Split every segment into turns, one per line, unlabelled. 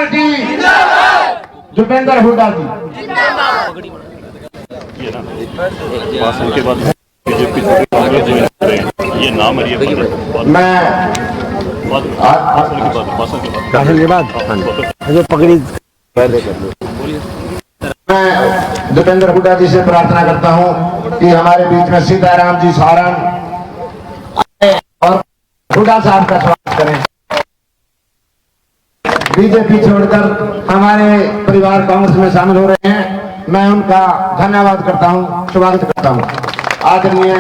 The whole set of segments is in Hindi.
पार्टी भूपेंद्र हुड्डा जी।
भाषण के बाद बीजेपी ये नाम है,
भाषण के बाद जो पकड़ी मैं भूपेंद्र हुड्डा जी से प्रार्थना करता हूं कि हमारे बीच में सीताराम जी सारण और हुड्डा साहब का स्वागत करें। बीजेपी छोड़कर हमारे परिवार कांग्रेस में शामिल हो रहे हैं, मैं उनका धन्यवाद करता हूं, स्वागत करता हूं। आदरणीय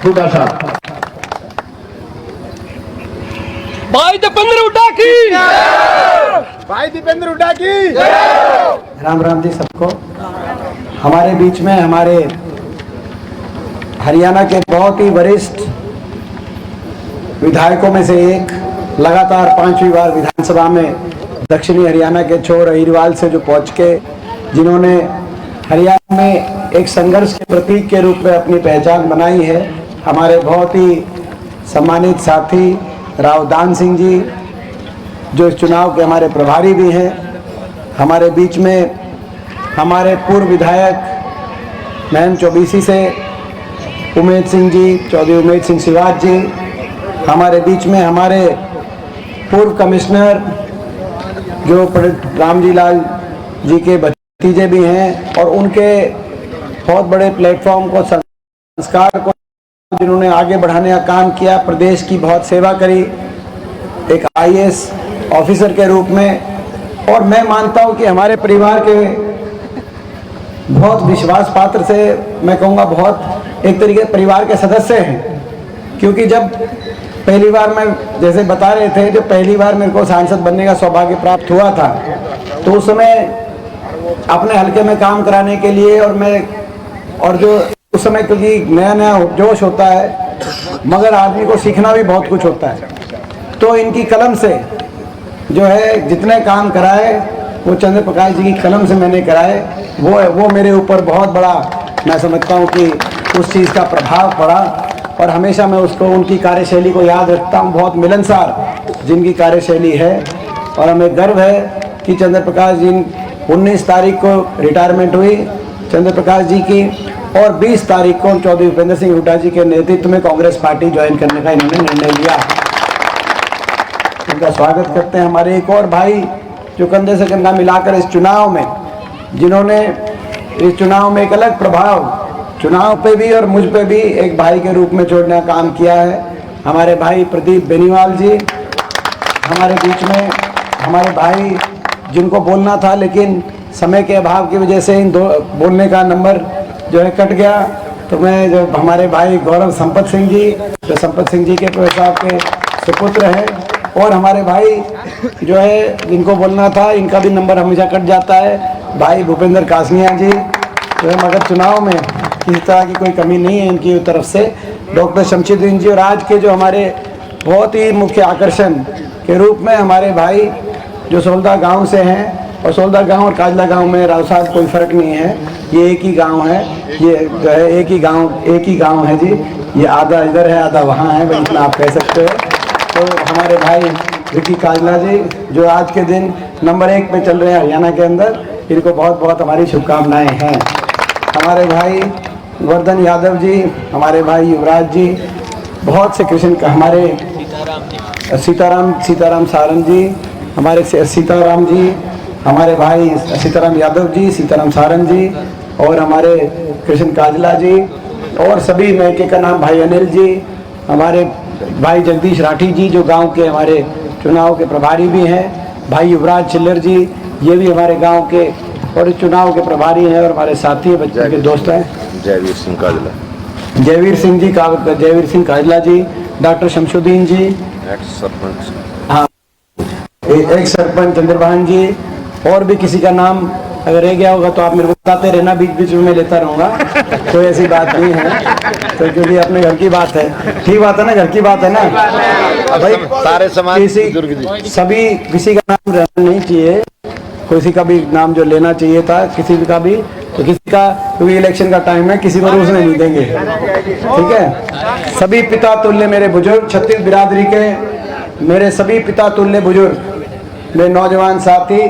हुड्डा साहब।
भाई दीपेंद्र हुड्डा की,
भाई दीपेंद्र हुड्डा की।
राम राम जी सबको। हमारे बीच में हमारे हरियाणा के बहुत ही वरिष्ठ विधायकों में से एक, लगातार 5वीं बार विधानसभा में दक्षिणी हरियाणा के छोर अहिरवाल से जो पहुंच के, जिन्होंने हरियाणा में एक संघर्ष के प्रतीक के रूप में अपनी पहचान बनाई है, हमारे बहुत ही सम्मानित साथी रावदान सिंह जी, जो इस चुनाव के हमारे प्रभारी भी हैं। हमारे बीच में हमारे पूर्व विधायक महम चौबीसी से उमेद सिंह जी, चौधरी उमेद सिंह सिवाज जी। हमारे बीच में हमारे पूर्व कमिश्नर जो रामजी लाल जी के भतीजे भी हैं, और उनके बहुत बड़े प्लेटफॉर्म को, संस्कार को जिन्होंने आगे बढ़ाने का काम किया, प्रदेश की बहुत सेवा करी एक IAS ऑफिसर के रूप में। और मैं मानता हूं कि हमारे परिवार के बहुत विश्वास पात्र से, मैं कहूँगा बहुत एक तरीके से परिवार के सदस्य हैं, क्योंकि जब पहली बार मैं जैसे बता रहे थे, जो पहली बार मेरे को सांसद बनने का सौभाग्य प्राप्त हुआ था, तो उस समय अपने हल्के में काम कराने के लिए, और जो उस समय क्योंकि नया नया जोश होता है, मगर आदमी को सीखना भी बहुत कुछ होता है, तो इनकी कलम से जो है जितने काम कराए वो चंद्र प्रकाश जी की कलम से मैंने कराए, वो मेरे ऊपर बहुत बड़ा, मैं समझता हूँ कि उस चीज़ का प्रभाव पड़ा, और हमेशा मैं उसको, उनकी कार्यशैली को याद रखता हूँ। बहुत मिलनसार जिनकी कार्यशैली है, और हमें गर्व है कि चंद्र प्रकाश जी 19 तारीख को रिटायरमेंट हुई चंद्र प्रकाश जी की, और 20 तारीख को चौधरी भूपेंद्र सिंह हुड्डा जी के नेतृत्व में कांग्रेस पार्टी ज्वाइन करने का इन्होंने निर्णय लिया। उनका स्वागत करते हैं। हमारे एक और भाई जो कंधे से कंधा मिलाकर इस चुनाव में, जिन्होंने इस चुनाव में एक अलग प्रभाव चुनाव पे भी और मुझ पे भी एक भाई के रूप में छोड़ने का काम किया है, हमारे भाई प्रदीप बेनीवाल जी। हमारे बीच में हमारे भाई जिनको बोलना था, लेकिन समय के अभाव की वजह से इन दो बोलने का नंबर जो है कट गया, तो मैं जो हमारे भाई गौरव संपत सिंह जी, जो संपत सिंह जी के साहब के सुपुत्र हैं, और हमारे भाई जो है जिनको बोलना था, इनका भी नंबर हमेशा कट जाता है, भाई भूपेंद्र कासनिया जी जो है, मगर चुनाव में किसी तरह की कोई कमी नहीं है इनकी तरफ से, डॉक्टर शमशुद्दीन जी, और आज के जो हमारे बहुत ही मुख्य आकर्षण के रूप में हमारे भाई जो सोलदा गांव से हैं, और सोलदा गांव और काजला गांव में राव साहब कोई फ़र्क नहीं है, ये एक ही गांव है, ये जो है एक ही गांव है जी, ये आधा इधर है आधा वहाँ है, भाई इतना आप कह सकते हो। तो हमारे भाई विकी काजला जी जो आज के दिन नंबर 1 पे चल रहे हैं हरियाणा के अंदर, इनको बहुत बहुत हमारी शुभकामनाएँ हैं। हमारे भाई वर्धन यादव जी, हमारे भाई युवराज जी, बहुत से कृष्ण का, हमारे सीताराम सारन जी, हमारे सीताराम जी, हमारे भाई सीताराम यादव जी, सीताराम सारन जी, और हमारे कृष्ण काजला जी, और सभी मैके का नाम भाई अनिल जी, हमारे भाई जगदीश राठी जी जो गांव के हमारे चुनाव के प्रभारी भी हैं, भाई युवराज चिल्लर जी, ये भी हमारे गांव के और चुनाव के प्रभारी हैं, और हमारे साथी बच्चे के दोस्त हैं, जयवीर सिंह काजला जी, डॉक्टर शमशुद्दीन जी, एक्स सरपंच चंद्रभान जी, और भी किसी का नाम अगर रह गया होगा तो आप मेरे को बताते रहना, बीच बीच में मैं लेता रहूँगा, कोई ऐसी बात नहीं है, तो क्योंकि अपने घर की बात है, ठीक बात है ना, घर की बात है ना भाई, सारे समाज सभी, किसी का नाम रहना नहीं चाहिए, किसी का भी नाम जो लेना चाहिए था, किसी का भी, तो किसी का, क्योंकि इलेक्शन का टाइम है, किसी को रोज़ नहीं देंगे, ठीक है। सभी पिता तुल्य मेरे बुजुर्ग, 36 बिरादरी के मेरे सभी पिता तुल्य बुजुर्ग, मेरे नौजवान साथी,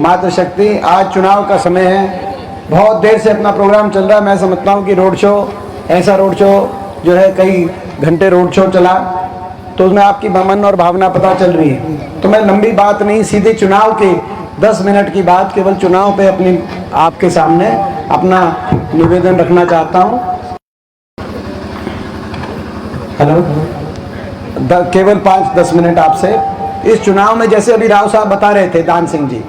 मातृशक्ति, आज चुनाव का समय है, बहुत देर से अपना प्रोग्राम चल रहा है। मैं समझता हूँ कि रोड शो, ऐसा रोड शो जो है कई घंटे रोड शो चला, तो उसमें आपकी मन और भावना पता चल रही है। तो मैं लंबी बात नहीं, सीधे चुनाव की 10 मिनट की बात, केवल चुनाव पे अपनी आपके सामने अपना निवेदन रखना चाहता हूँ। हेलो, केवल 5-10 मिनट आपसे। इस चुनाव में जैसे अभी राव साहब बता रहे थे, दान सिंह जी,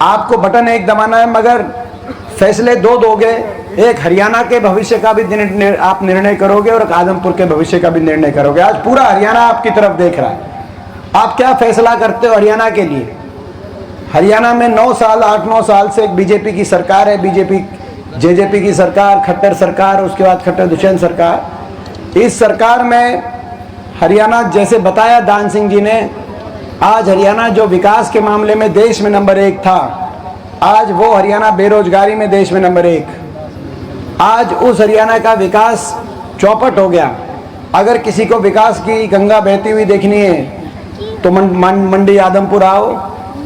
आपको बटन एक दबाना है, मगर फैसले दो दोगे। एक हरियाणा के भविष्य का भी आप निर्णय करोगे और आदमपुर के भविष्य का भी निर्णय करोगे। आज पूरा हरियाणा आपकी तरफ देख रहा है। आप क्या फैसला करते हो हरियाणा के लिए? हरियाणा में 8-9 साल से एक बीजेपी की सरकार है, जेजेपी की सरकार, खट्टर सरकार, उसके बाद खट्टर दुष्यंत सरकार। इस सरकार में हरियाणा, जैसे बताया दान सिंह जी ने, आज हरियाणा जो विकास के मामले में देश में नंबर 1 था, आज वो हरियाणा बेरोजगारी में देश में नंबर 1। आज उस हरियाणा का विकास चौपट हो गया। अगर किसी को विकास की गंगा बहती हुई देखनी है तो मंडी आदमपुर आओ,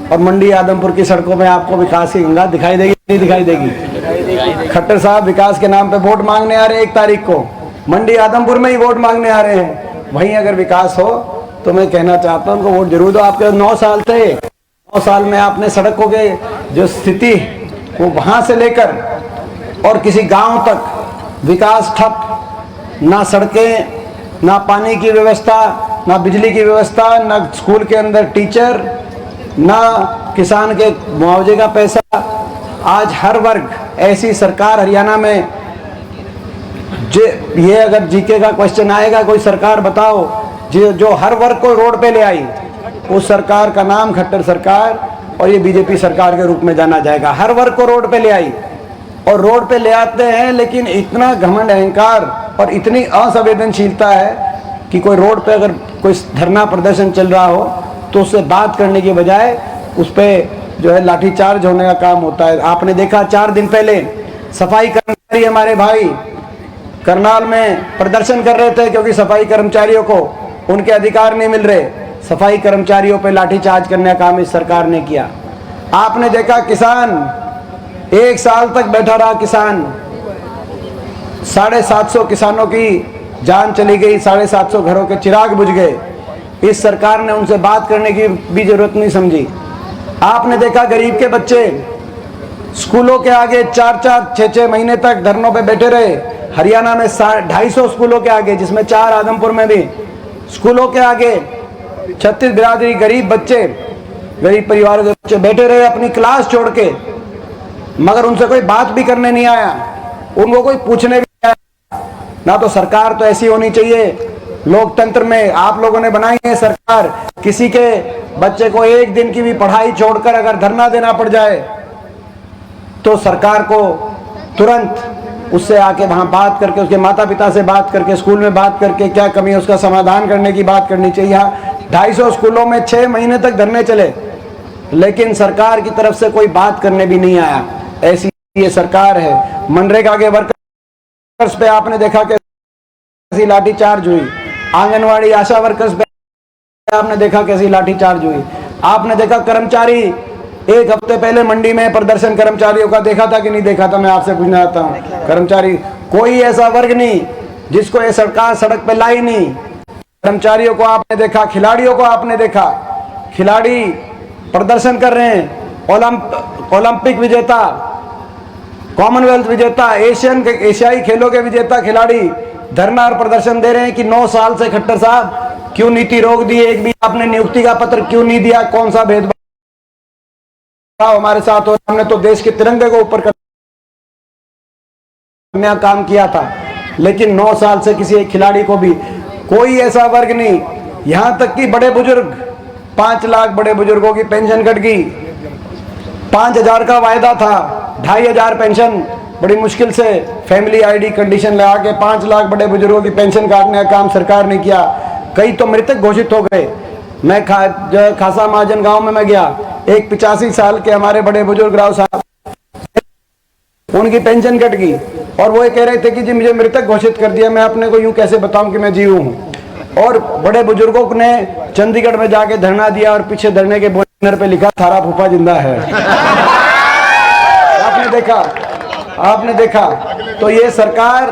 और मंडी आदमपुर की सड़कों में आपको विकास की गंगा दिखाई देगी, नहीं दिखाई देगी? खट्टर साहब विकास के नाम पे वोट मांगने आ रहे हैं 1 तारीख को, मंडी आदमपुर में ही वोट मांगने आ रहे हैं। वहीं अगर विकास हो तो मैं कहना चाहता हूँ उनको वोट जरूर दो। आपके 9 साल थे, 9 साल में आपने सड़कों के जो स्थिति, वो वहाँ से लेकर और किसी गांव तक विकास ठप, ना सड़कें, ना पानी की व्यवस्था, ना बिजली की व्यवस्था, ना स्कूल के अंदर टीचर, ना किसान के मुआवजे का पैसा। आज हर वर्ग, ऐसी सरकार हरियाणा में, ये अगर जीके का क्वेश्चन आएगा, कोई सरकार बताओ जो हर वर्ग को रोड पे ले आई, उस सरकार का नाम खट्टर सरकार और ये बीजेपी सरकार के रूप में जाना जाएगा। हर वर्ग को रोड पे ले आई, और रोड पे ले आते हैं, लेकिन इतना घमंड, अहंकार और इतनी असंवेदनशीलता है कि कोई रोड पे अगर कोई धरना प्रदर्शन चल रहा हो तो उससे बात करने के बजाय उस पर जो है लाठीचार्ज होने का काम होता है। आपने देखा 4 दिन पहले सफाई कर्मचारी हमारे भाई करनाल में प्रदर्शन कर रहे थे, क्योंकि सफाई कर्मचारियों को उनके अधिकार नहीं मिल रहे। सफाई कर्मचारियों पे लाठीचार्ज करने का काम इस सरकार ने किया। आपने देखा किसान 1 साल तक बैठा रहा, किसान 750 किसानों की जान चली गई, 750 घरों के चिराग बुझ गए। इस सरकार ने उनसे बात करने की भी जरूरत नहीं समझी। आपने देखा गरीब के बच्चे स्कूलों के आगे 4-4, 6-6 महीने तक धरनों पे बैठे रहे। हरियाणा में 250 स्कूलों के आगे, जिसमें 4 आदमपुर में भी, स्कूलों के आगे 36 बिरादरी गरीब बच्चे, गरीब परिवारों के बच्चे बैठे रहे अपनी क्लास छोड़ के, मगर उनसे कोई बात भी करने नहीं आया, उनको कोई पूछने भी नहीं आया। ना तो सरकार तो ऐसी होनी चाहिए लोकतंत्र में। आप लोगों ने बनाई है सरकार, किसी के बच्चे को 1 दिन की भी पढ़ाई छोड़कर अगर धरना देना पड़ जाए तो सरकार को तुरंत उससे आके वहां बात करके, उसके माता पिता से बात करके, स्कूल में बात करके क्या कमी है उसका समाधान करने की बात करनी चाहिए। यहाँ 250 स्कूलों में 6 महीने तक धरने चले, लेकिन सरकार की तरफ से कोई बात करने भी नहीं आया। ऐसी ये सरकार है। मनरेगा के वर्कर्स पे आपने देखा कैसी लाठीचार्ज हुई, आंगनवाड़ी आशा वर्कर्स पे आपने देखा कैसी लाठीचार्ज हुई। आपने देखा कर्मचारी, 1 हफ्ते पहले मंडी में प्रदर्शन कर्मचारियों का देखा था कि नहीं देखा था? मैं आपसे पूछना चाहता हूँ। कर्मचारी, कोई ऐसा वर्ग नहीं जिसको ये सरकार सड़क पे लाई नहीं। कर्मचारियों को आपने देखा, खिलाड़ियों को आपने देखा, खिलाड़ी प्रदर्शन कर रहे हैं। ओलंपिक विजेता, कॉमनवेल्थ विजेता, एशियाई खेलों के विजेता खिलाड़ी धरना और प्रदर्शन दे रहे हैं कि 9 साल से खट्टर साहब क्यों नीति रोक दी, एक भी आपने नियुक्ति का पत्र क्यों नहीं दिया, कौन सा भेदभाव हमारे साथ हो। हमने तो देश के तिरंगे को ऊपर करने का काम किया था, लेकिन 9 साल से किसी एक खिलाड़ी को भी कोई ऐसा वर्ग नहीं। यहां तक कि बड़े बुजुर्ग, 5 लाख बड़े बुजुर्गों की पेंशन कट गई। 5,000 का वायदा था, 2,500 पेंशन बड़ी मुश्किल से फैमिली आईडी कंडीशन लगा के 5 लाख बड़े बुजुर्गों की पेंशन काटने का काम सरकार ने किया। कई तो मृतक घोषित हो गए। मैं खासा महाजन गांव में मैं गया, एक 85 साल के हमारे बड़े बुजुर्ग राव साहब, उनकी पेंशन कट गई और वो ये कह रहे थे कि जी मुझे मृतक घोषित कर दिया, मैं अपने को यूं कैसे बताऊं कि मैं जीव हूं। और बड़े बुजुर्गों ने चंडीगढ़ में जाके धरना दिया और पीछे धरने के बोले पे लिखा थारा फूफा जिंदा है। आपने देखा तो ये सरकार,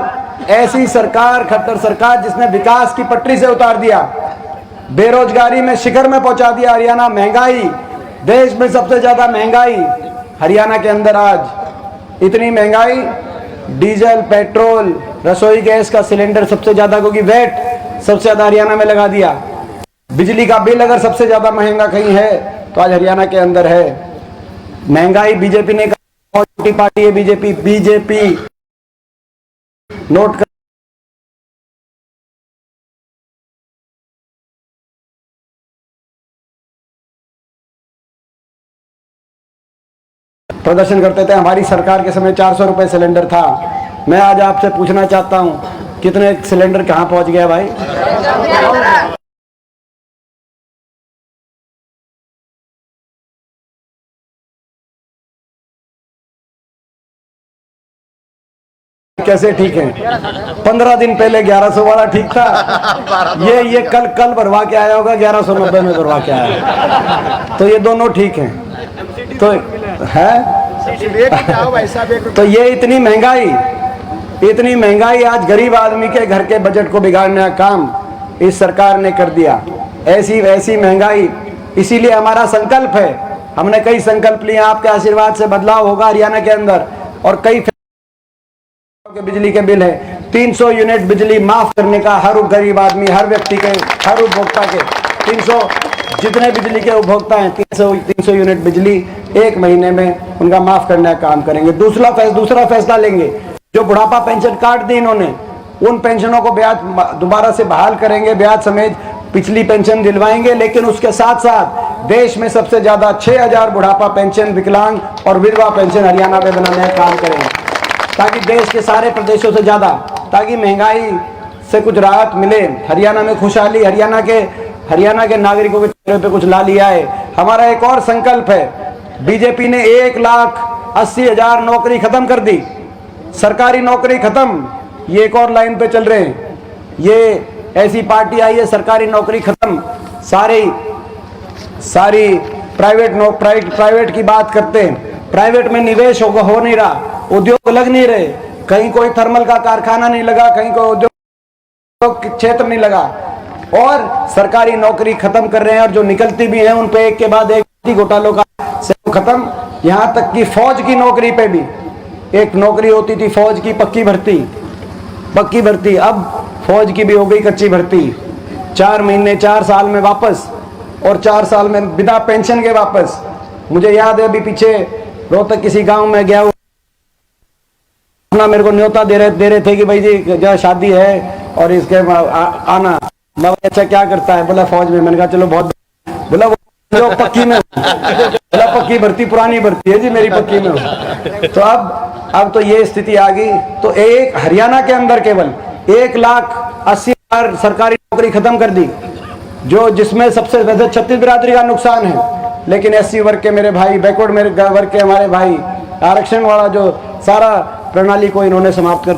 ऐसी सरकार, खट्टर सरकार जिसने विकास की पटरी से उतार दिया, बेरोजगारी में शिखर में पहुंचा दिया हरियाणा। महंगाई, देश में सबसे ज्यादा महंगाई हरियाणा के अंदर। आज इतनी महंगाई, डीजल, पेट्रोल, रसोई गैस का सिलेंडर सबसे ज्यादा, क्योंकि वैट सबसे ज्यादा हरियाणा में लगा दिया। बिजली का बिल अगर सबसे ज्यादा महंगा कहीं है तो आज हरियाणा के अंदर है। महंगाई बीजेपी ने, छोटी पार्टी है बीजेपी नोट कर प्रदर्शन करते थे। हमारी सरकार के समय 400 रुपए सिलेंडर था। मैं आज आपसे पूछना चाहता हूं, कितने सिलेंडर कहां पहुंच गया भाई? कैसे ठीक है? 15 दिन पहले 1100 वाला ठीक था। ये कल भरवा के आया होगा, 1190 में भरवा के आया, तो ये दोनों ठीक हैं। तो है तो ये इतनी महंगाई आज गरीब आदमी के घर के बजट को बिगाड़ने का काम इस सरकार ने कर दिया। ऐसी महंगाई, इसीलिए हमारा संकल्प है, हमने कई संकल्प लिए, आपके आशीर्वाद से बदलाव होगा हरियाणा के अंदर। और कई के बिजली के बिल है, 300 यूनिट बिजली माफ करने का हर गरीब आदमी, हर व्यक्ति के, हर उपभोक्ता के 300, जितने बिजली के उपभोक्ता हैं 300 यूनिट बिजली एक महीने में उनका माफ करने का काम करेंगे। दूसरा फैसला लेंगे, जो बुढ़ापा पेंशन काट दी इन्होंने, उन पेंशनों को ब्याज दोबारा से बहाल करेंगे, ब्याज समेत पिछली पेंशन दिलवाएंगे। लेकिन उसके साथ साथ देश में सबसे ज्यादा 6000 बुढ़ापा पेंशन, विकलांग और विधवा पेंशन हरियाणा में बनाने का काम करेंगे, ताकि देश के सारे प्रदेशों से ज्यादा, ताकि महंगाई से कुछ राहत मिले, हरियाणा में खुशहाली, हरियाणा के नागरिकों के चेहरे पे कुछ ला लिया है। हमारा एक और संकल्प है, बीजेपी ने 1,80,000 नौकरी खत्म कर दी, सरकारी नौकरी खत्म। ये एक और लाइन पे चल रहे हैं, ये ऐसी पार्टी आई है, सरकारी नौकरी खत्म, सारी प्राइवेट की बात करते हैं। प्राइवेट में निवेश हो नहीं रहा, उद्योग लग नहीं रहे, कहीं कोई थर्मल का कारखाना नहीं लगा, कहीं कोई उद्योग क्षेत्र नहीं लगा, और सरकारी नौकरी खत्म कर रहे हैं। और जो निकलती भी हैं उन पे एक के बाद एक घोटालों का खत्म। यहां तक कि फौज की नौकरी पे भी, एक नौकरी होती थी फौज की पक्की भर्ती, अब फौज की भी हो गई कच्ची भर्ती। 4 महीने 4 साल में वापस, और 4 साल में बिना पेंशन के वापस। मुझे याद है अभी पीछे रोहतक किसी गांव में गया, मेरे को न्योता दे रहे थे कि भाई जी जहाँ शादी है और इसके आना। मैं अच्छा क्या करता है? बोला फौज में। मैंने कहा चलो बहुत। बोला वो जो पक्की में, बोला पक्की भर्ती, पुरानी भर्ती है जी मेरी, पक्की में हो। तो अब तो ये स्थिति आ गई। तो एक हरियाणा के अंदर केवल 1,80,000 सरकारी नौकरी खत्म कर दी, जिसमें सबसे ज्यादा 36 बिरादरी का नुकसान है। लेकिन SC वर्ग के मेरे भाई, बैकवर्ड वर्ग के हमारे भाई, आरक्षण वाला जो सारा प्रणाली को इन्होंने समाप्त कर।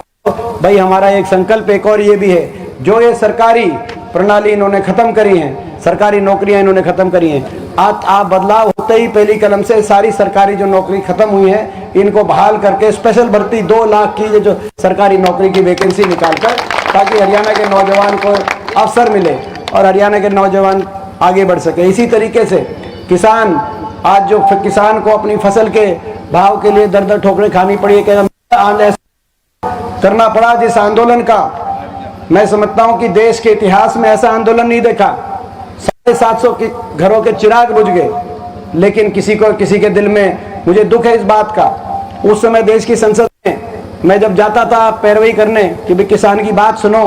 भाई हमारा एक संकल्प एक और ये भी है, जो ये सरकारी प्रणाली इन्होंने खत्म करी है, सरकारी नौकरियां इन्होंने खत्म करी हैं, आप बदलाव होते ही पहली कलम से सारी सरकारी जो नौकरी खत्म हुई है इनको बहाल करके स्पेशल भर्ती 2 लाख की जो सरकारी नौकरी की वैकेंसी निकालकर, ताकि हरियाणा के नौजवान को अवसर मिले और हरियाणा के नौजवान आगे बढ़ सके। इसी तरीके से किसान, आज जो किसान को अपनी फसल के भाव के लिए दर ठोकरें खानी पड़ी है, करना पड़ा जिस आंदोलन का, मैं समझता हूं कि देश के इतिहास में ऐसा आंदोलन नहीं देखा। 750 के घरों के चिराग बुझ गए, लेकिन किसी के दिल में, मुझे दुख है इस बात का, उस समय देश की संसद में मैं जब जाता था पैरवी करने कि भाई किसान की बात सुनो,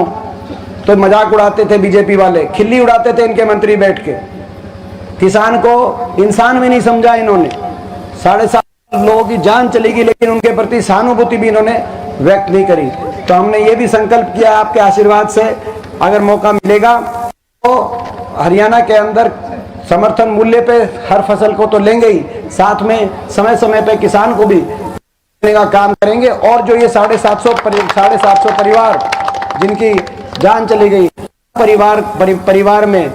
तो मजाक उड़ाते थे बीजेपी वाले, खिल्ली उड़ाते थे इनके मंत्री बैठ के। किसान को इंसान भी नहीं समझा इन्होंने। 7.5 लोगों की जान चली गई, लेकिन उनके प्रति सहानुभूति भी इन्होंने व्यक्त नहीं करी। तो हमने ये भी संकल्प किया, आपके आशीर्वाद से अगर मौका मिलेगा तो हरियाणा के अंदर समर्थन मूल्य पे हर फसल को तो लेंगे ही, साथ में समय समय पे किसान को भी देने का काम करेंगे। और जो ये 750 परिवार जिनकी जान चली गई, परिवार में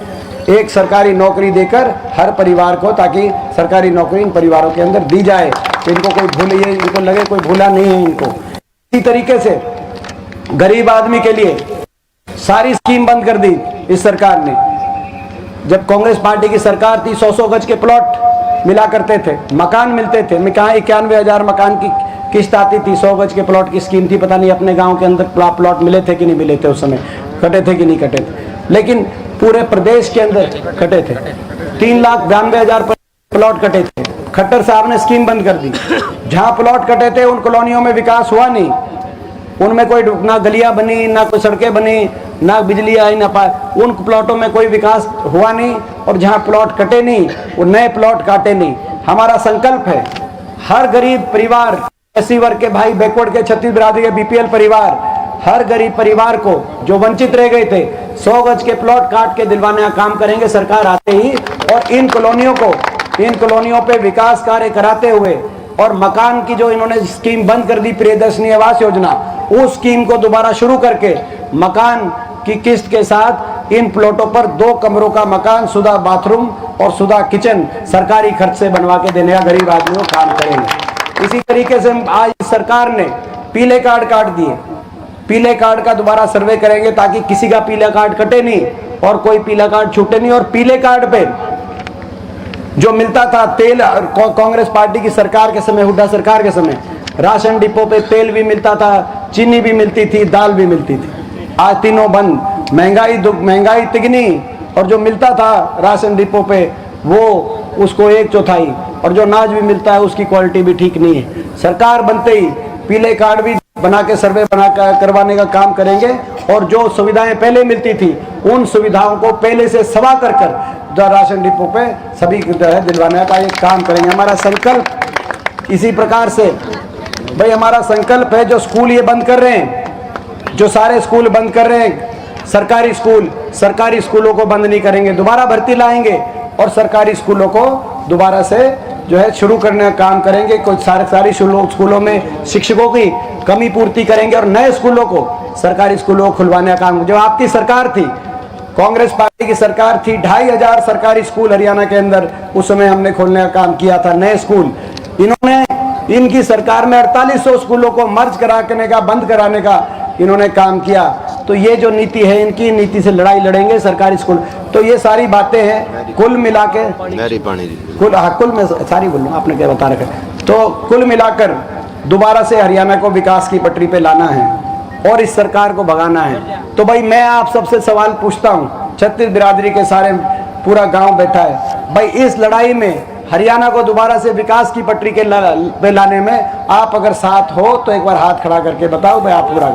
एक सरकारी नौकरी देकर हर परिवार को, ताकि सरकारी नौकरी इन परिवारों के अंदर दी जाए, इनको कोई भूले, इनको लगे कोई भूला नहीं है इनको। इसी तरीके से गरीब आदमी के लिए सारी स्कीम बंद कर दी इस सरकार ने। जब कांग्रेस पार्टी की सरकार थी 100-100 गज के प्लॉट मिला करते थे, मकान मिलते थे। मैं कहा 91,000 मकान की किस्त आती थी, 100 गज के प्लॉट की स्कीम थी। पता नहीं अपने गांव के अंदर प्लॉट मिले थे कि नहीं मिले थे, उस समय कटे थे कि नहीं कटे थे, लेकिन पूरे प्रदेश के अंदर कटे थे। 3,92,000 प्लॉट कटे थे। खट्टर साहब ने स्कीम बंद कर दी। जहां प्लॉट कटे थे उन कॉलोनियों में विकास हुआ नहीं, उनमें कोई ना गलियां बनी, ना कोई सड़कें बनी, ना बिजली आई, ना उन प्लॉटों में कोई विकास हुआ नहीं। और जहां प्लॉट कटे नहीं वो नए प्लॉट काटे नहीं। हमारा संकल्प है हर गरीब परिवार, एससी वर्ग के भाई, बैकवर्ड के, छत्तीस बिरादरी के बीपीएल परिवार, हर गरीब परिवार को जो वंचित रह गए थे 100 गज के प्लॉट काट के दिलवाने का काम करेंगे सरकार आते ही। और इन कॉलोनियों पे विकास कार्य कराते हुए, और मकान की जो इन्होंने स्कीम बंद कर दी प्रियदर्शनी आवास योजना, उस स्कीम को दोबारा शुरू करके मकान की किस्त के साथ इन प्लॉटों पर 2 कमरों का मकान, सुधा बाथरूम और सुधा किचन सरकारी खर्च से बनवा के देने का गरीब आदमियों को काम करेंगे। इसी तरीके से आज सरकार ने पीले कार्ड काट दिए। पीले कार्ड का दोबारा सर्वे करेंगे ताकि किसी का पीला कार्ड कटे नहीं और कोई पीला कार्ड छूटे नहीं। और पीले कार्ड पे जो मिलता था तेल, कांग्रेस पार्टी की सरकार के समय, हुड्डा सरकार के समय, राशन डिपो पे तेल भी मिलता था, चीनी भी मिलती थी, दाल भी मिलती थी। आज तीनों बंद। महंगाई तिगनी, और जो मिलता था राशन डिपो पे वो उसको 1/4, और जो अनाज भी मिलता है उसकी क्वालिटी भी ठीक नहीं है। सरकार बनते ही पीले कार्ड भी बना के सर्वे करवाने का काम करेंगे, और जो सुविधाएं पहले मिलती थी उन सुविधाओं को पहले से सवा कर राशन डिपो पे सभी जो है दिलवाने का एक काम करेंगे। हमारा संकल्प इसी प्रकार से, भाई हमारा संकल्प है, जो स्कूल ये बंद कर रहे हैं, जो सारे स्कूल बंद कर रहे हैं, सरकारी स्कूलों को बंद नहीं करेंगे, दोबारा भर्ती लाएंगे और सरकारी स्कूलों को दोबारा से जो है शुरू करने का काम करेंगे। कुछ सारी स्कूलों में शिक्षकों की कमी पूर्ति करेंगे और नए स्कूलों को, सरकारी स्कूलों को खुलवाने का काम। जो आपकी सरकार थी, कांग्रेस पार्टी की सरकार थी, 2,500 सरकारी स्कूल हरियाणा के अंदर उस समय हमने खोलने का काम किया था, नए स्कूल। इनकी सरकार में 4800 स्कूलों को मर्ज कराने का, बंद कराने का इन्होंने काम किया। तो ये जो नीति है, इनकी नीति से लड़ाई लड़ेंगे सरकारी स्कूल। तो ये सारी बातें हैं, कुल मिला के कुल में सारी बोल लूँ, आपने क्या बता रखा। तो कुल मिलाकर दोबारा से हरियाणा को विकास की पटरी पे लाना है और इस सरकार को भगाना है। तो भाई मैं आप सबसे सवाल पूछता हूँ, छत्तीस बिरादरी के सारे पूरा गांव बैठा है, भाई इस लड़ाई में हरियाणा को दोबारा से विकास की पटरी के लाने में आप अगर साथ हो तो एक बार हाथ खड़ा करके बताओ भाई आप पूरा।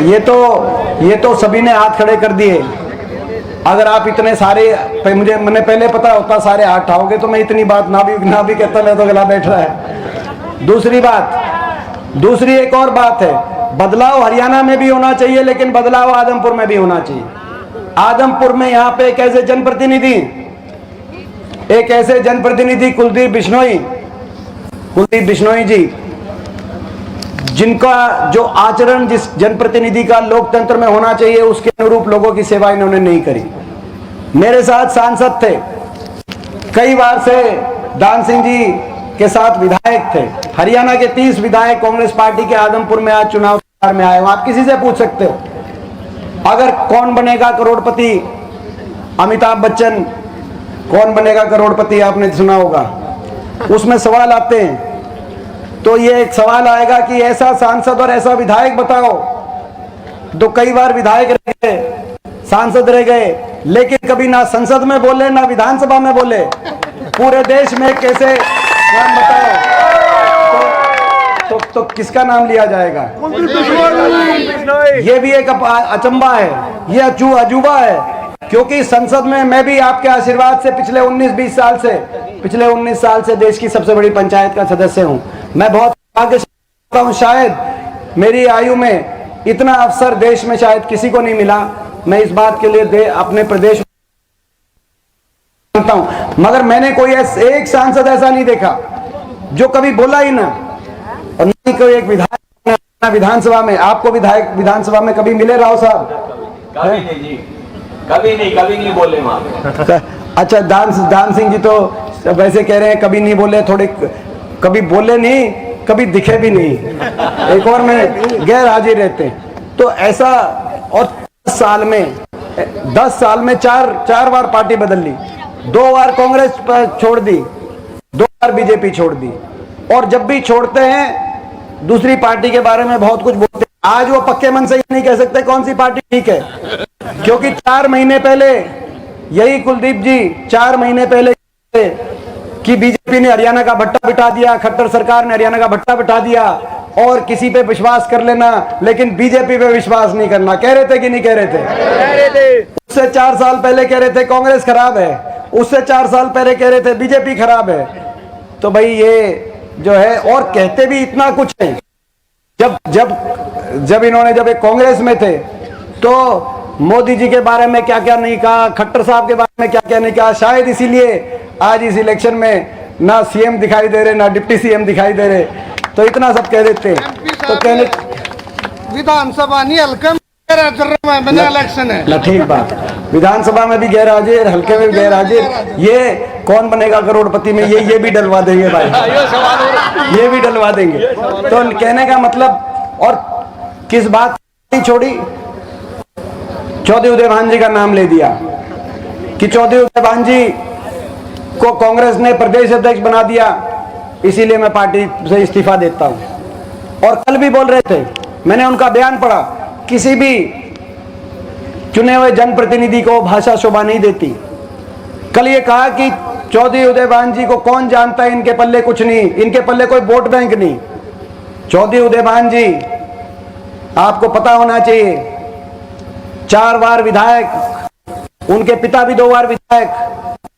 ये तो सभी ने हाथ खड़े कर दिए। अगर आप इतने सारे, मैंने पहले पता होता सारे हाथ उठाओगे तो मैं इतनी बात ना भी कहता, मैं तो गला बैठ रहा है। दूसरी एक और बात है, बदलाव हरियाणा में भी होना चाहिए, लेकिन बदलाव आदमपुर में भी होना चाहिए। आदमपुर में यहाँ पे एक ऐसे जनप्रतिनिधि कुलदीप बिश्नोई जी, जिनका जो आचरण जिस जनप्रतिनिधि का लोकतंत्र में होना चाहिए उसके अनुरूप लोगों की सेवा इन्होंने नहीं करी। मेरे साथ सांसद थे, कई बार से दान सिंह जी के साथ विधायक थे। हरियाणा के 30 विधायक कांग्रेस पार्टी के आदमपुर में आज चुनाव में आए हो। आप किसी से पूछ सकते हो, अगर कौन बनेगा करोड़पति, अमिताभ बच्चन कौन बनेगा करोड़पति, आपने सुना होगा, उसमें सवाल आते हैं। तो ये एक सवाल आएगा कि ऐसा सांसद और ऐसा विधायक बताओ। तो कई बार विधायक रह गए, सांसद रह गए, लेकिन कभी ना संसद में बोले ना विधानसभा में बोले। पूरे देश में कैसे नाम बताओ, तो किसका नाम लिया जाएगा? ये भी एक अचंबा है, ये अजूबा है। क्योंकि संसद में मैं भी आपके आशीर्वाद से पिछले 19 साल से देश की सबसे बड़ी पंचायत का सदस्य हूं। मैं बहुत भाग्यशाली हूं, शायद मेरी आयु में इतना अवसर देश में शायद किसी को नहीं मिला। मैं इस बात के लिए अपने प्रदेश में हूं, मगर मैंने कोई एक सांसद ऐसा नहीं देखा जो कभी बोला ही ना, और नहीं कोई एक विधायक विधानसभा में। आपको विधायक विधानसभा में कभी मिले राव साहब?
कभी नहीं बोले वहां।
अच्छा, दान सिंह जी तो वैसे कह रहे हैं कभी नहीं बोले, थोड़े कभी बोले नहीं, कभी दिखे भी नहीं, एक और में गैर हाजिर रहते हैं। तो ऐसा, और 10 साल में चार बार पार्टी बदल ली, 2 बार कांग्रेस छोड़ दी, 2 बार बीजेपी छोड़ दी, और जब भी छोड़ते हैं दूसरी पार्टी के बारे में बहुत कुछ बोलते हैं। आज वो पक्के मन से ये नहीं कह सकते कौन सी पार्टी ठीक है, क्योंकि 4 महीने पहले यही कुलदीप जी 4 महीने पहले कि बीजेपी ने हरियाणा का भट्टा बिठा दिया, खट्टर सरकार ने हरियाणा का भट्टा बिठा दिया, और किसी पे विश्वास कर लेना लेकिन बीजेपी पे विश्वास नहीं करना। कह रहे थे कि नहीं कह रहे थे? उससे 4 साल पहले कह रहे थे कांग्रेस खराब है, उससे 4 साल पहले कह रहे थे बीजेपी खराब है। तो भाई ये जो है, और कहते भी इतना कुछ है। जब इन्होंने जब एक कांग्रेस में थे तो मोदी जी के बारे में क्या क्या नहीं कहा, खट्टर साहब के बारे में क्या क्या नहीं कहा। शायद इसीलिए आज इस इलेक्शन में ना सीएम दिखाई दे रहे, ना डिप्टी सीएम दिखाई दे रहे, तो इतना सब कह देते। तो कहने
विधानसभा नहीं हल्का में इलेक्शन है
ना, ठीक बात, विधानसभा में भी गैर हाजिर, हल्के में भी गैर हाजिर। ये कौन बनेगा करोड़पति में, ये भी डलवा देंगे भाई, ये भी डलवा देंगे। तो कहने का मतलब, और किस बात नहीं छोड़ी, चौधरी उदयभान जी का नाम ले दिया कि चौधरी उदयभान जी को कांग्रेस ने प्रदेश अध्यक्ष बना दिया, इसीलिए मैं पार्टी से इस्तीफा देता हूं। और कल भी बोल रहे थे, मैंने उनका बयान पढ़ा, किसी भी चुने हुए जनप्रतिनिधि को भाषा शोभा नहीं देती। कल ये कहा कि चौधरी उदयभान जी को कौन जानता है, इनके पल्ले कुछ नहीं, इनके पल्ले कोई वोट बैंक नहीं। चौधरी उदयभान जी, आपको पता होना चाहिए, 4 बार विधायक, उनके पिता भी 2 बार विधायक,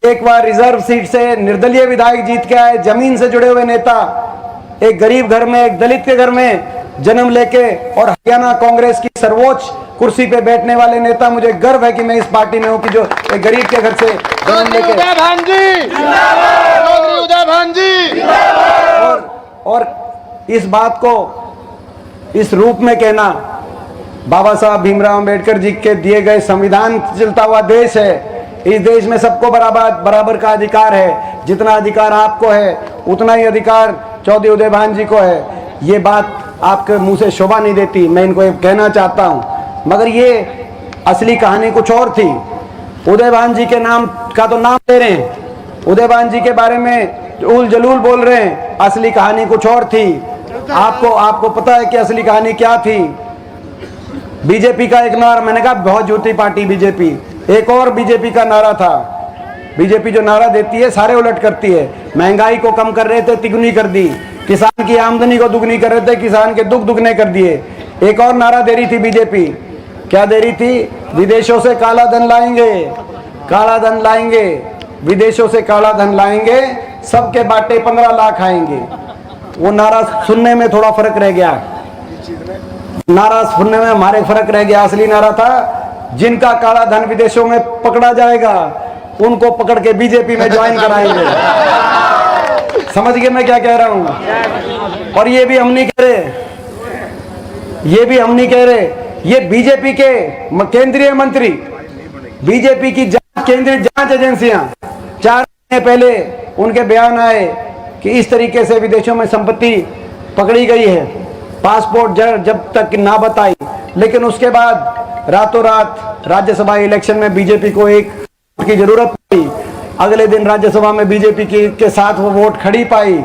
1 बार रिजर्व सीट से निर्दलीय विधायक जीत के आए, जमीन से जुड़े हुए नेता, एक गरीब घर में, एक दलित के घर में जन्म लेके, और हरियाणा कांग्रेस की सर्वोच्च कुर्सी पे बैठने वाले नेता। मुझे गर्व है कि मैं इस पार्टी में हूं कि जो एक गरीब के घर से जन्म लेके, और इस बात को इस रूप में कहना, बाबा साहब भीमराव अंबेडकर जी के दिए गए संविधान चलता हुआ देश है, इस देश में सबको बराबर का अधिकार है, जितना अधिकार आपको है उतना ही अधिकार चौधरी उदयभान जी को है। ये बात आपके मुंह से शोभा नहीं देती, मैं इनको कहना चाहता हूं। मगर ये असली कहानी कुछ और थी। उदयभान जी के नाम का तो नाम ले रहे हैं, उदयभान जी के बारे में उल जलूल बोल रहे हैं, असली कहानी कुछ और थी। आपको पता है कि असली कहानी क्या थी? बीजेपी का एक नारा, मैंने कहा बहुत झूठी पार्टी बीजेपी, एक और बीजेपी का नारा था। बीजेपी जो नारा देती है सारे उलट करती है। महंगाई को कम कर रहे थे, तिगुनी कर दी। किसान की आमदनी को दुगनी कर रहे थे, किसान के दुख दुगने कर दिए। एक और नारा दे रही थी बीजेपी, क्या दे रही थी? विदेशों से काला धन लाएंगे, काला धन लाएंगे, विदेशों से काला धन लाएंगे, सबके बाटे 15 लाख आएंगे। वो नारा सुनने में थोड़ा फर्क रह गया, नारा सुनने में हमारे फर्क रह गया। असली नारा था, जिनका काला धन विदेशों में पकड़ा जाएगा उनको पकड़ के बीजेपी में ज्वाइन कराएंगे। समझ गए मैं क्या कह रहा हूं? और ये भी हम नहीं कह रहे, ये भी हम नहीं कह रहे, ये बीजेपी के केंद्रीय मंत्री, बीजेपी की केंद्रीय जांच एजेंसियां 4 महीने पहले उनके बयान आए कि इस तरीके से विदेशों में संपत्ति पकड़ी गई है, पासपोर्ट जब तक ना बताई। लेकिन उसके बाद रातों रात राज्यसभा इलेक्शन में बीजेपी को एक वोट की जरूरत पड़ी, अगले दिन राज्यसभा में बीजेपी के साथ वो वोट खड़ी पाई,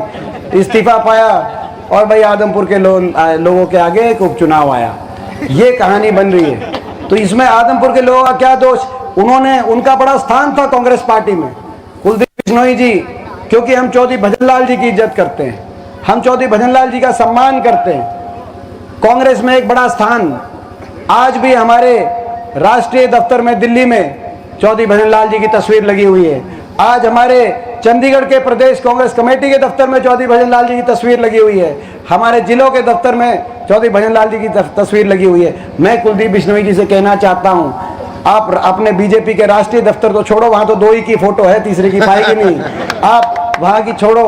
इस्तीफा पाया, और भाई आदमपुर के लोगों के आगे एक उपचुनाव आया। ये कहानी बन रही है। तो इसमें आदमपुर के लोगों का क्या दोष? उनका बड़ा स्थान था कांग्रेस पार्टी में, कुलदीप बिश्नोई जी, क्योंकि हम चौधरी भजनलाल जी की इज्जत करते हैं, हम चौधरी भजनलाल जी का सम्मान करते हैं। कांग्रेस में एक बड़ा स्थान, आज भी हमारे राष्ट्रीय दफ्तर में दिल्ली में चौधरी भजनलाल जी की तस्वीर लगी हुई है। आज हमारे चंडीगढ़ के प्रदेश कांग्रेस कमेटी के दफ्तर में चौधरी भजनलाल जी की तस्वीर लगी हुई है। हमारे जिलों के दफ्तर में चौधरी भजनलाल जी की तस्वीर लगी हुई है। मैं कुलदीप बिश्नोई जी से कहना चाहता हूं, आप अपने बीजेपी के राष्ट्रीय दफ्तर तो छोड़ो, वहां तो 2 ही की फोटो है, तीसरे की पाएगी नहीं। आप वहां की छोड़ो,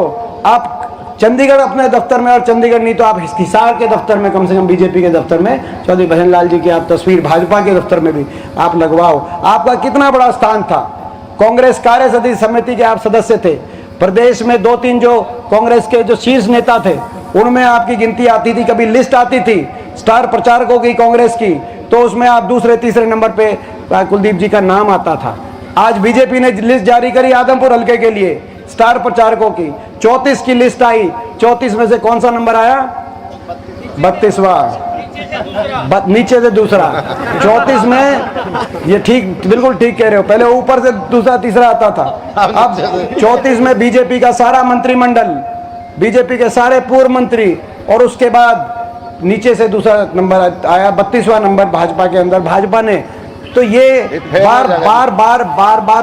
आप चंडीगढ़ अपने दफ्तर में, और चंडीगढ़ नहीं तो आप हिसार के दफ्तर में, कम से कम बीजेपी के दफ्तर में चौधरी भजनलाल जी की आप तस्वीर भाजपा के दफ्तर में भी आप लगवाओ। आपका कितना बड़ा स्थान था। कांग्रेस कार्य समिति के आप सदस्य थे। प्रदेश में 2-3 जो कांग्रेस के जो शीर्ष नेता थे उनमें आपकी गिनती आती थी, कभी लिस्ट आती थी स्टार प्रचारकों की कांग्रेस की, तो उसमें आप दूसरे तीसरे नंबर पे कुलदीप जी का नाम आता था। आज बीजेपी ने लिस्ट जारी करी आदमपुर हल्के के लिए स्टार प्रचारकों की, 34 की लिस्ट आई। 34 में से कौन सा नंबर आया? 32वां, नीचे से दूसरा। 34 में, ये ठीक, बिल्कुल ठीक कह रहे हो, पहले ऊपर से दूसरा तीसरा आता था, अब 34 में बीजेपी का सारा मंत्रिमंडल, बीजेपी के सारे पूर्व मंत्री, और उसके बाद नीचे से दूसरा नंबर आया, 32वां नंबर भाजपा के अंदर भाजपा ने। तो ये बार बार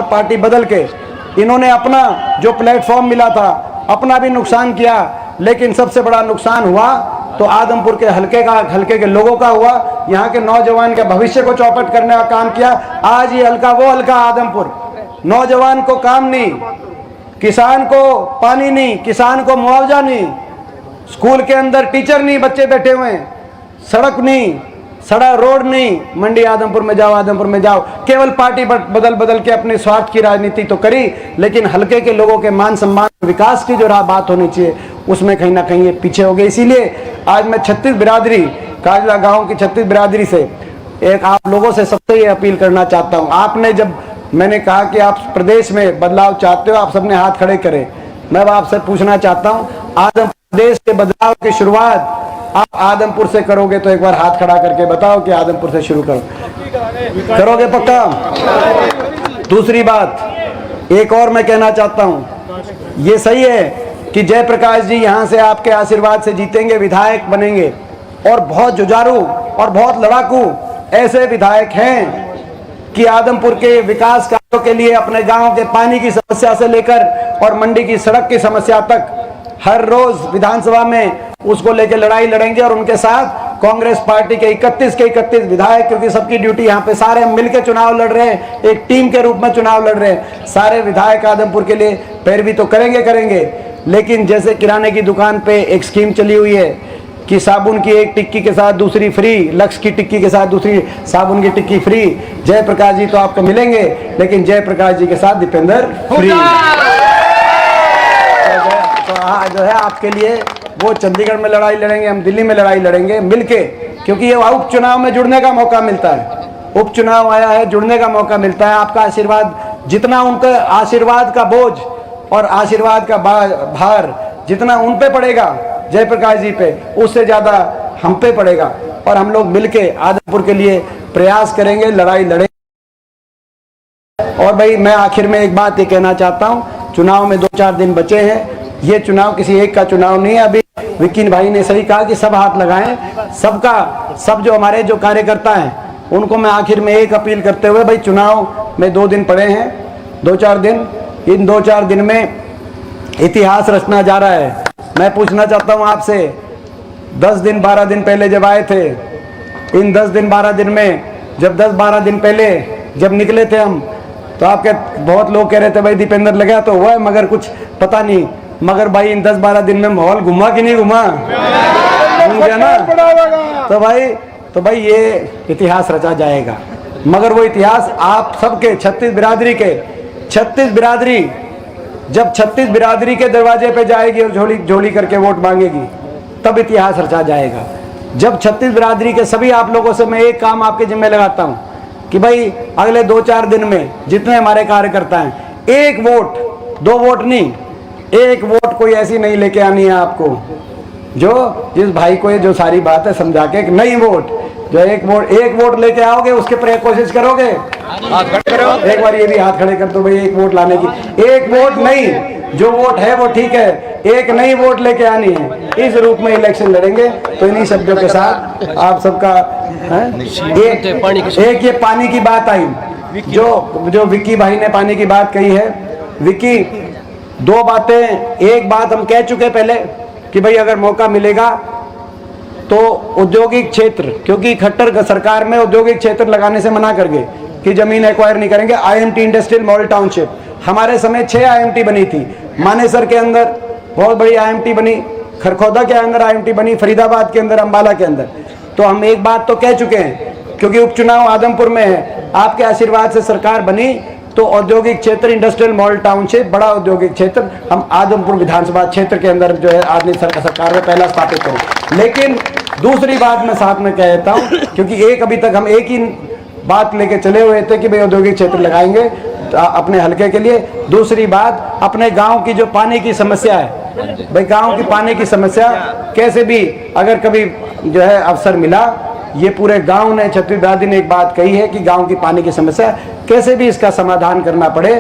पार्टी बदल के इन्होंने अपना जो प्लेटफॉर्म मिला था अपना भी नुकसान किया, लेकिन सबसे बड़ा नुकसान हुआ तो आदमपुर के हल्के के लोगों का हुआ। यहाँ के नौजवान के भविष्य को चौपट करने का काम किया। आज ये हल्का वो हल्का आदमपुर, नौजवान को काम नहीं, किसान को पानी नहीं, किसान को मुआवजा नहीं, स्कूल के अंदर टीचर नहीं, बच्चे बैठे हुए हैं, सड़क नहीं, सड़क रोड नहीं। मंडी आदमपुर में जाओ, आदमपुर में जाओ, केवल पार्टी बदल के अपने स्वार्थ की राजनीति तो करी, लेकिन हल्के के लोगों के मान सम्मान विकास की जो बात होनी चाहिए उसमें कहीं ना कहीं ये पीछे हो गए। इसीलिए आज मैं 36 बिरादरी, काजला गांव की 36 बिरादरी से एक आप लोगों से सबसे ये अपील करना चाहता हूँ। आपने जब मैंने कहा कि आप प्रदेश में बदलाव चाहते हो, आप सबने हाथ खड़े करें। मैं आपसे पूछना चाहता हूँ, आदमपुर प्रदेश के बदलाव की शुरुआत आप आदमपुर से करोगे तो एक बार हाथ खड़ा करके बताओ कि आदमपुर से शुरू करोगे पक्का? दूसरी बात एक और मैं कहना चाहता हूं, ये सही है कि जयप्रकाश जी यहां से आपके आशीर्वाद से जीतेंगे, विधायक बनेंगे, और बहुत जुझारू और बहुत लड़ाकू ऐसे विधायक हैं कि आदमपुर के विकास कार्यों के लिए अपने गांव के पानी की समस्या से लेकर और मंडी की सड़क की समस्या तक हर रोज विधानसभा में उसको लेकर लड़ाई लड़ेंगे। और उनके साथ कांग्रेस पार्टी के 31 विधायक, क्योंकि सबकी ड्यूटी यहाँ पे सारे मिलकर चुनाव लड़ रहे हैं, एक टीम के रूप में चुनाव लड़ रहे हैं, सारे विधायक आदमपुर के लिए पैरवी तो करेंगे। लेकिन जैसे किराने की दुकान पे एक स्कीम चली हुई है कि साबुन की एक टिक्की के साथ दूसरी फ्री, लक्स की टिक्की के साथ दूसरी साबुन की टिक्की फ्री, जयप्रकाश जी तो आपको मिलेंगे, लेकिन जयप्रकाश जी के साथ दीपेंद्र फ्री। जो है आपके लिए वो चंडीगढ़ में लड़ाई लड़ेंगे, हम दिल्ली में लड़ाई लड़ेंगे मिलके, क्योंकि ये उपचुनाव में जुड़ने का मौका मिलता है। उपचुनाव आया है, जुड़ने का मौका मिलता है। आपका आशीर्वाद, जितना उनका आशीर्वाद का बोझ और आशीर्वाद का भार जितना उन पे पड़ेगा जयप्रकाश जी पे, उससे ज्यादा हम पे पड़ेगा। और हम लोग मिलके आदमपुर के लिए प्रयास करेंगे, लड़ाई लड़ेंगे। और भाई मैं आखिर में एक बात ये कहना चाहता हूँ, चुनाव में 2-4 दिन बचे हैं। ये चुनाव किसी एक का चुनाव नहीं है। अभी विकीन भाई ने सही कहा कि सब हाथ लगाएं, सब जो हमारे जो कार्यकर्ता हैं उनको मैं आखिर में एक अपील करते हुए, भाई चुनाव में 2 दिन पड़े हैं, 2-4 दिन, इन 2-4 दिन में इतिहास रचना जा रहा है। मैं पूछना चाहता हूं आपसे, 10 दिन 12 दिन पहले जब आए थे, इन 10 दिन 12 दिन में जब 10-12 दिन पहले जब निकले थे हम, तो आपके बहुत लोग कह रहे थे भाई दीपेंद्र लगा तो हुआ है, मगर कुछ पता नहीं। मगर भाई इन 10-12 दिन में माहौल घुमा कि नहीं घुमा? ना तो भाई ये इतिहास रचा जाएगा। मगर वो इतिहास आप सबके 36 बिरादरी के 36 बिरादरी, जब 36 बिरादरी के दरवाजे पे जाएगी और झोली करके वोट मांगेगी, तब इतिहास रचा जाएगा। जब 36 बिरादरी के सभी आप लोगों से मैं एक काम आपके जिम्मे लगाता हूं कि भाई अगले 2-4 दिन में जितने हमारे कार्यकर्ता हैं, 1 वोट, 2 वोट नहीं, 1 वोट कोई ऐसी नहीं लेके आनी है आपको, जो जिस भाई को ये जो सारी बात है समझा के, नहीं वोट, जो 1 वोट लेके आओगे उसके कोशिश करोगे। एक बार ये भी हाथ खड़े कर दो भाई, 1 वोट लाने की। 1 वोट नहीं, जो वोट है वो ठीक है, 1 नई वोट लेके आनी है। इस रूप में इलेक्शन लड़ेंगे। तो इन्हीं शब्दों के साथ आप सबका एक ये पानी की बात आई, जो विक्की भाई ने पानी की बात कही है। विक्की, 2 बातें, एक बात हम कह चुके पहले कि भाई अगर मौका मिलेगा तो औद्योगिक क्षेत्र, क्योंकि खट्टर सरकार में औद्योगिक क्षेत्र लगाने से मना कर गए कि जमीन एक्वायर नहीं करेंगे। IMT इंडस्ट्रियल मॉडल टाउनशिप, हमारे समय 6 IMT बनी थी, मानेसर के अंदर, बहुत बड़ी आईएमटी बनी, खरखौदा के अंदर आईएमटी बनी, फरीदाबाद के अंदर, अंबाला के अंदर। तो हम एक बात तो कह चुके हैं, क्योंकि उपचुनाव आदमपुर में है, आपके आशीर्वाद से सरकार बनी तो औद्योगिक क्षेत्र, इंडस्ट्रियल मॉडल टाउनशिप, बड़ा औद्योगिक क्षेत्र हम आदमपुर विधानसभा क्षेत्र के अंदर जो है आदमी सरकार में पहला स्थापित करें। लेकिन दूसरी बात मैं साथ में कहता हूँ, क्योंकि अभी तक हम एक ही बात लेके चले हुए थे कि भाई औद्योगिक क्षेत्र लगाएंगे अपने हलके के लिए। दूसरी बात, अपने गांव की जो पानी की समस्या है, भाई गांव की पानी की समस्या कैसे भी अगर कभी जो है अवसर मिला, ये पूरे गांव ने, छत्तीस दादी ने एक बात कही है कि गांव की पानी की समस्या कैसे भी इसका समाधान करना पड़े,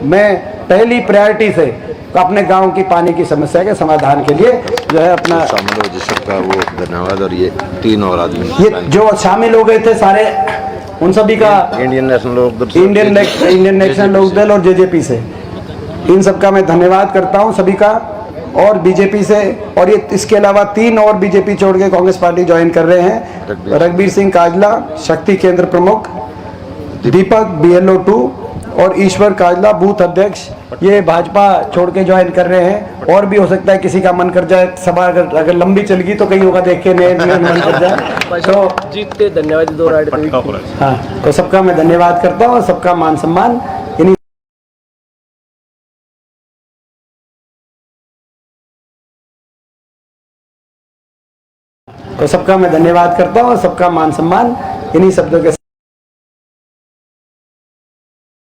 मैं पहली प्रायोरिटी से अपने गांव की पानी की समस्या के समाधान के लिए जो है अपना
शामिल हो जिसका वो धन्यवाद। और ये 3 और आदमी
ये जो शामिल हो गए थे सारे, उन सभी का
इंडियन नेशनल
लोकदल और जेजेपी से, इन सबका मैं धन्यवाद करता हूं सभी का, और बीजेपी से। और ये इसके अलावा 3 और बीजेपी छोड़ के कांग्रेस पार्टी ज्वाइन कर रहे हैं, रघबीर सिंह काजला शक्ति केंद्र प्रमुख, दीपक BLO 2 और ईश्वर काजला बूथ अध्यक्ष, ये भाजपा छोड़ के ज्वाइन कर रहे हैं। और भी हो सकता है किसी का मन कर जाए, सभा अगर लंबी चल गई तो कहीं होगा देख के नए मन कर जाए तो
जीतते धन्यवाद दो
हाँ, तो सबका मैं धन्यवाद करता हूँ, सबका मान सम्मान इन्हीं तो सबका मैं धन्यवाद करता हूँ, सबका मान सम्मान इन्हीं शब्दों के